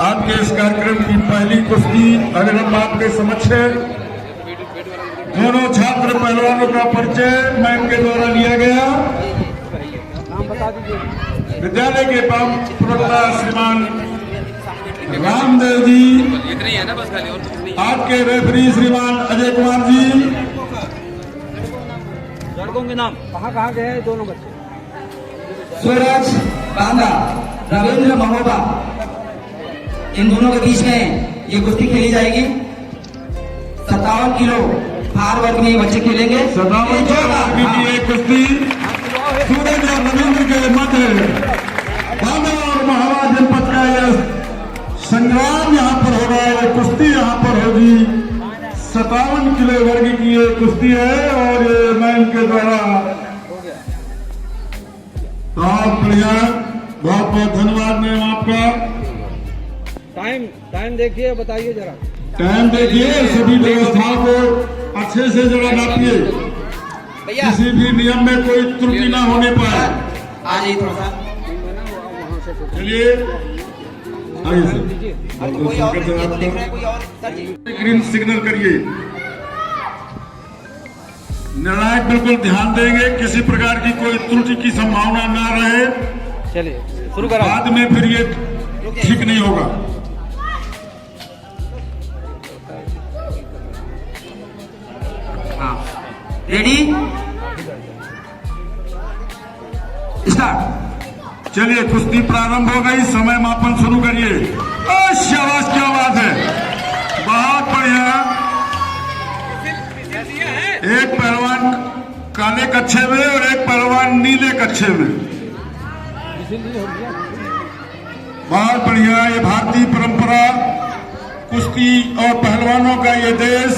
आपके इस कार्यक्रम की पहली कुश्ती अगर हम आपके समक्ष है, दोनों छात्र पहलवानों का परिचय मैं इनके द्वारा लिया गया। विद्यालय के प्रवक्ता श्रीमान रामदेव जी, आपके रेफरी श्रीमान अजय कुमार जी। लड़कों के नाम कहाँ गए दोनों बच्चे? सूरज बांदा, रविंद्र महोबा, इन दोनों के बीच में ये कुश्ती खेली जाएगी। 57 किलो भार वर्ग में बच्चे खेलेंगे। 57 किलो की ये कुश्ती सूरज और रविंद्र के मध्य बांदा और महोबा जनपद का यह संग्राम यहाँ पर हो रहा है। कुश्ती यहाँ पर होगी। 57 किलो वर्ग की ये कुश्ती है और मैं इनके द्वारा बहुत बढ़िया, बहुत बहुत धन्यवाद मैम आपका। टाइम देखिए, बताइए जरा। टाइम देखिए, सभी व्यवस्थाओं को अच्छे से जरा नापिए, किसी भी नियम में कोई त्रुटि ना होने पाए। आ जाइए थोड़ा सा, चलिए आइए सर, ग्रीन सिग्नल करिए। निर्णायक बिल्कुल ध्यान देंगे, किसी प्रकार की कोई त्रुटि की संभावना ना रहे। चलिए शुरू करो। बाद में फिर ये ठीक नहीं होगा। हाँ, रेडी स्टार्ट। चलिए कुश्ती प्रारंभ हो गई, समय मापन शुरू करिए। शाबाश, क्या बात है, बहुत बढ़िया। एक पहलवान काले कच्छे में और एक पहलवान नीले कच्छे में। बहुत बढ़िया। ये भारतीय परंपरा, कुश्ती और पहलवानों का ये देश,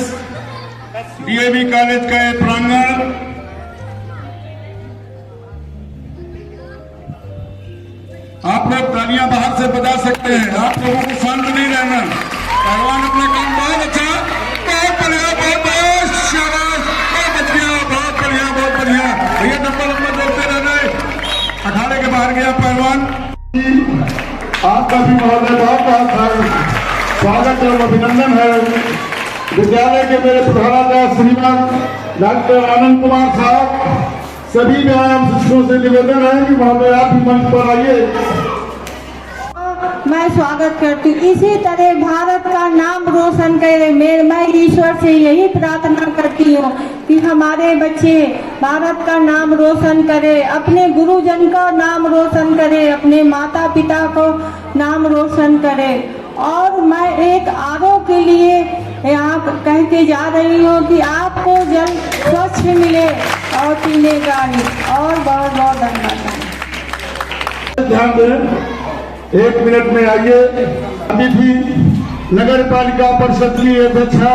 डीएवी कॉलेज का ये प्रांगण। आप लोग तालियां बाहर से बजा सकते हैं, आप लोगों को शांत नहीं रहना। पहलवान अपना काम बहुत अच्छा, बहुत बढ़िया, बहुत बहुत शाबाश, बहुत बढ़िया, बहुत बढ़िया, बहुत बढ़िया। भैया लंबा लंबा दौड़ते रहना। अखाड़े के बाहर गया पहलवान। आपका भी महोदय बहुत बहुत स्वागत और अभिनंदन है। विद्यालय के मेरे प्रधानाचार्य श्रीमान डॉक्टर आनंद कुमार साहब, सभी व्यायाम शिक्षकों से निवेदन है कि महोदय आप भी मंच पर आइए। मैं स्वागत करती हूँ। इसी तरह भारत का नाम रोशन करे। मैं ईश्वर से यही प्रार्थना करती हूँ कि हमारे बच्चे भारत का नाम रोशन करे, अपने गुरुजन का नाम रोशन करे, अपने माता पिता को नाम रोशन करे। और मैं एक आरओ के लिए यहाँ कह के जा रही हूँ कि आपको जल स्वच्छ मिले और पीने का ही। और बहुत बहुत धन्यवाद। ध्यान दें, 1 मिनट में आइए। अभी भी नगर पालिका परिषद की अध्यक्षा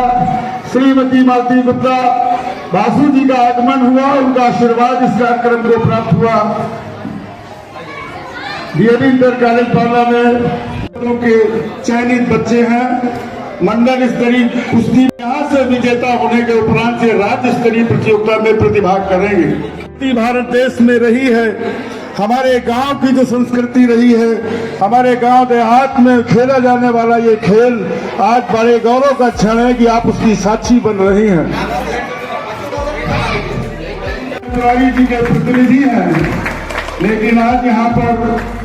श्रीमती मालती गुप्ता बासु जी का आगमन हुआ, उनका आशीर्वाद इस कार्यक्रम को प्राप्त हुआ। डीएवी इंटर कॉलेज पाला में के चयनित बच्चे हैं। मंडल स्तरीय कुश्ती यहाँ से विजेता होने के उपरांत से राज्य स्तरीय प्रतियोगिता में प्रतिभाग करेंगे। भारत देश में रही है, हमारे गांव की जो संस्कृति रही है, हमारे गांव देहात में खेला जाने वाला ये खेल आज बड़े गौरव का क्षण है कि आप उसकी साक्षी बन रही हैं। तिवारी जी के प्रतिनिधि हैं, लेकिन आज यहाँ पर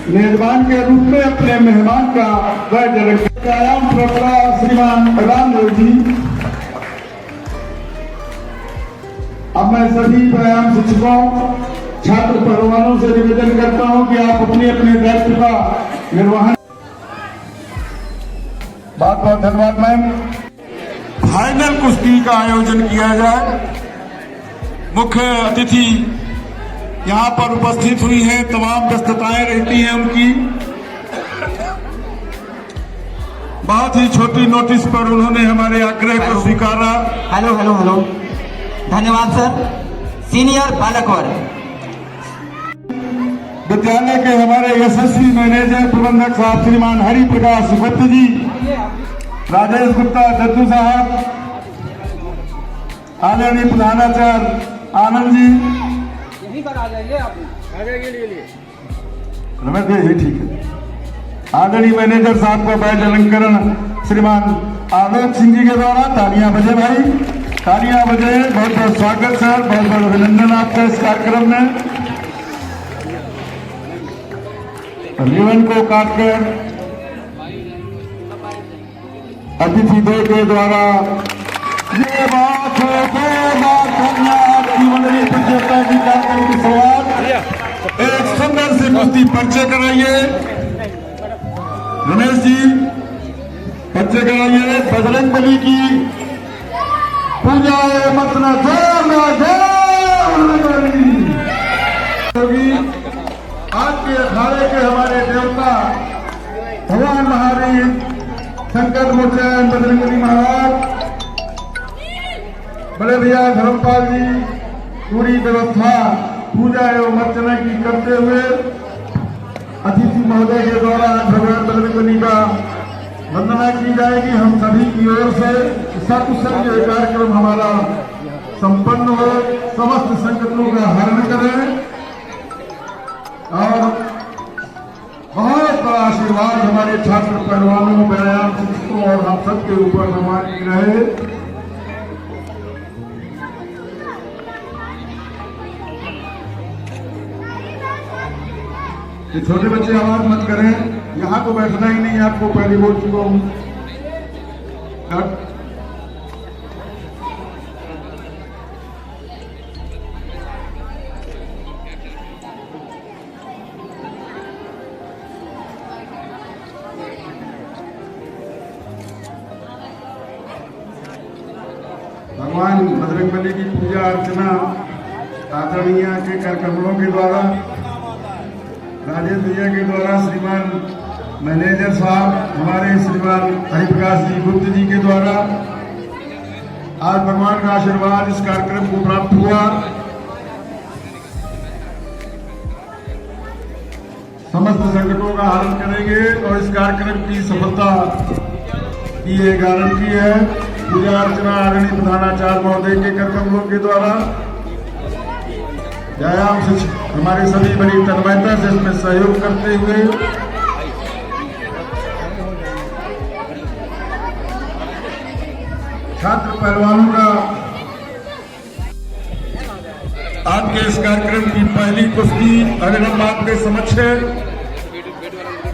मेजबान के रूप में अपने मेहमान का व्यायाम प्रवक्ता श्रीमान रामदेव जी। अब मैं सभी व्यायाम शिक्षकों, छात्र पहलवानों से निवेदन करता हूं कि आप अपने अपने दायित्व का निर्वहन। बहुत बहुत धन्यवाद मैम। फाइनल कुश्ती का आयोजन किया जाए। मुख्य अतिथि यहाँ पर उपस्थित हुई हैं, तमाम व्यस्तताएं रहती हैं उनकी। बहुत ही छोटी नोटिस पर उन्होंने हमारे आग्रह को स्वीकारा। हेलो हेलो हेलो, धन्यवाद सर। सीनियर बालक वर्ग विद्यालय के हमारे यशस्वी मैनेजर प्रबंधक साहब श्रीमान हरि प्रकाश भट्ट जी, राजेश गुप्ता दत्तू साहब, आदरणीय प्रधानाचार्य आनंद जी, यहीं पर आ जाइए, आप आ जाइए। ले लिए रमेश भाई, ठीक है। आदरणीय मैनेजर साहब को बैज अलंकरण श्रीमान आलोक सिंह जी के द्वारा तालियां बजे भाई, तालियां बजे। बहुत बहुत स्वागत सर, बहुत बहुत अभिनंदन आपका इस कार्यक्रम में। रिबन को काटकर अतिथि दो के द्वारा ये बात है मंडली प्रतियोगिता की कार्यक्रम की शुरुआत एक सुंदर सी कुश्ती परिचय कराइए रमेश जी, परिचय कराइए। बजरंग बली की पूजा मतलब होगी। आज के अखाड़े के हमारे देवता भगवान महावीर संकट मोचन बजरंग बली महाराज, बड़े भैया धर्मपाल जी पूरी व्यवस्था पूजा एवं अर्चना की करते हुए अतिथि महोदय के द्वारा भगवान बजरंग बली का वंदना की जाएगी। हम सभी की ओर से सकुशल ये कार्यक्रम हमारा संपन्न हो, समस्त संकटों का हरण करें और बहुत बड़ा आशीर्वाद हमारे छात्र पहलवानों, व्यायाम शिक्षकों और हम सबके ऊपर हमारी रहे। ये छोटे बच्चे आवाज मत करें, यहाँ तो बैठना ही नहीं, आपको पहले बोल चुका हूँ। भगवान बजरंग बली की पूजा अर्चना आदरणीय के कार्यक्रमों के द्वारा, राजेश भैया के द्वारा, श्रीमान मैनेजर साहब हमारे श्रीमान हरिप्रकाश जी गुप्त जी के द्वारा आज भगवान का आशीर्वाद इस कार्यक्रम को प्राप्त हुआ। समस्त संकटों का हरण करेंगे और इस कार्यक्रम की सफलता की ये गारंटी है। पूजा अर्चना आदरणीय प्रधानाचार्य महोदय के कार्यक्रमों के द्वारा, व्यायाम शिक्षक हमारे सभी बड़ी तन्मयता से इसमें सहयोग करते हुए छात्र पहलवानों का आपके इस कार्यक्रम की पहली कुश्ती अभिनंदन आपके समक्ष है।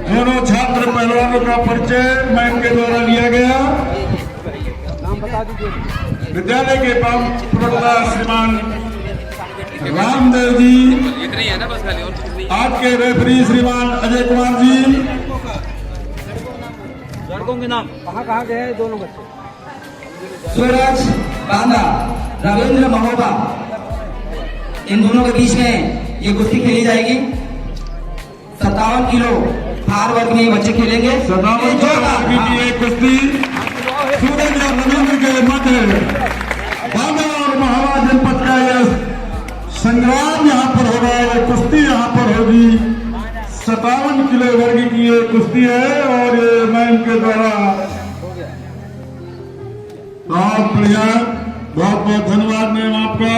दोनों छात्र पहलवानों का परिचय मैं इनके द्वारा लिया गया। विद्यालय के प्रवक्ता श्रीमान रामदेव जी, आपके रेफरी श्रीमान अजय कुमार जी। लड़कों के नाम कहाँ गए हैं दोनों बच्चे? सूरज बांदा, रविंद्र महोबा, इन दोनों के बीच में ये कुश्ती खेली जाएगी। 57 किलो भार वर्ग में बच्चे खेलेंगे। 57 किलो की ये कुश्ती सूरज और रविंद्र के मध्य बांदा और महोबा जनपद का यह संग्राम यहाँ पर होगा, ये कुश्ती यहाँ पर होगी। 57 किलो वर्ग की ये कुश्ती है और ये मैं इनके द्वारा बहुत बढ़िया, बहुत बहुत धन्यवाद मैम आपका।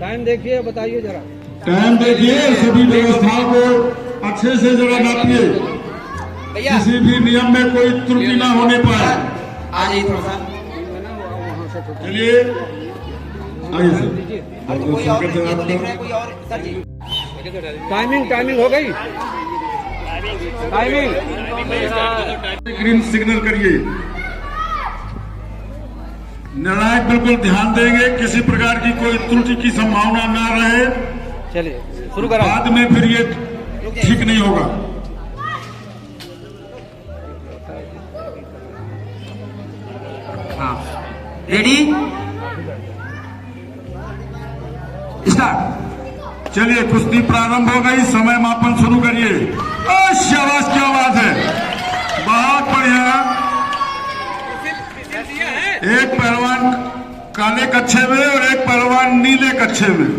टाइम देखिए, बताइए जरा। टाइम देखिए, सभी व्यवस्थाओं को अच्छे से जरा नापिए, किसी भी नियम में कोई त्रुटि ना होने पाए। आ जाइए थोड़ा सा, चलिए आइए सर। कोई और देख रहे हैं, कोई और सर जी। टाइमिंग हो गई। टाइमिंग ग्रीन सिग्नल करिए। निर्णायक बिल्कुल ध्यान देंगे, किसी प्रकार की कोई त्रुटि की संभावना ना रहे। चलिए शुरू करा। बाद में फिर ये ठीक नहीं होगा। हाँ, रेडी स्टार्ट। चलिए कुश्ती प्रारंभ हो गई, समय मापन शुरू करिए। शाबाश, क्या बात है, बहुत बढ़िया। एक पहलवान काले कच्छे में और एक पहलवान नीले कच्छे में।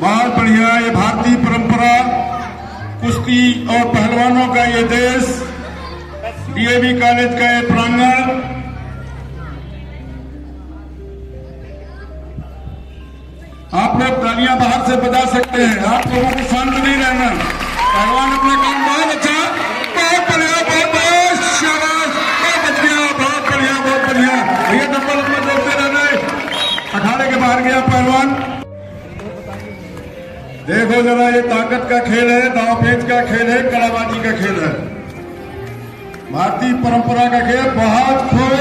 बहुत बढ़िया। ये भारतीय परंपरा, कुश्ती और पहलवानों का ये देश, डीएवी कॉलेज का ये प्रांगण। आप लोग तालियां बाहर से बजा सकते हैं। आप लोगों को शांत अखाड़े के बाहर गया पहलवान। देखो जरा, ये ताकत का खेल है, दांवपेच का खेल है, कलाबाजी का खेल है, भारतीय परंपरा का खेल। बहुत खूब